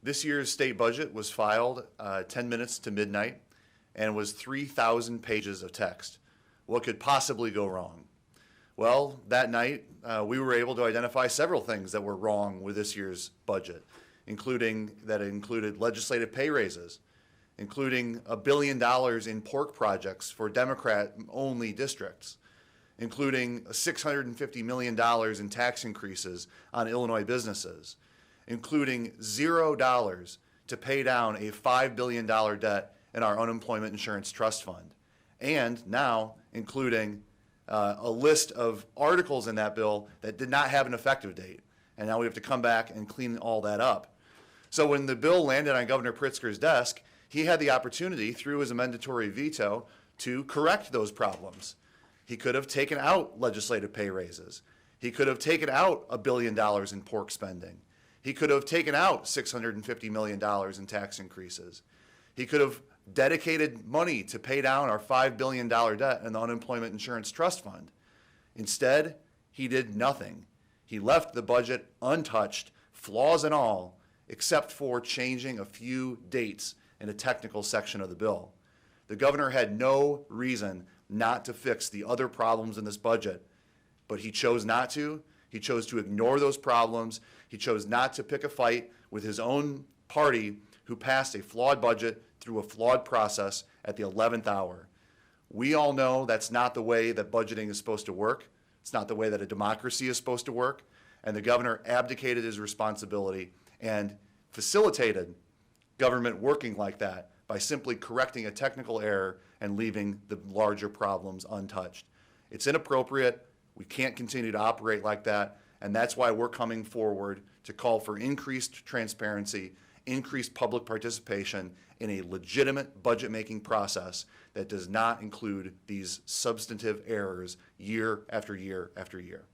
This year's state budget was filed 10 minutes to midnight and was 3,000 pages of text. What could possibly go wrong? Well, that night, we were able to identify several things that were wrong with this year's budget, including that it included legislative pay raises, including $1 billion in pork projects for Democrat-only districts, including $650 million in tax increases on Illinois businesses, including $0 to pay down a $5 billion debt in our unemployment insurance trust fund, and now including a list of articles in that bill that did not have an effective date. And now we have to come back and clean all that up. So when the bill landed on Governor Pritzker's desk, he had the opportunity through his amendatory veto to correct those problems. He could have taken out legislative pay raises. He could have taken out $1 billion in pork spending. He could have taken out $650 million in tax increases. He could have dedicated money to pay down our $5 billion debt in the unemployment insurance trust fund. Instead, he did nothing. He left the budget untouched, flaws and all, except for changing a few dates in a technical section of the bill. The governor had no reason not to fix the other problems in this budget, but he chose not to. He chose to ignore those problems. He chose not to pick a fight with his own party who passed a flawed budget through a flawed process at the 11th hour. We all know that's not the way that budgeting is supposed to work. It's not the way that a democracy is supposed to work. And the governor abdicated his responsibility and facilitated government working like that by simply correcting a technical error and leaving the larger problems untouched. It's inappropriate. We can't continue to operate like that. And that's why we're coming forward to call for increased transparency, increased public participation in a legitimate budget-making process that does not include these substantive errors year after year after year.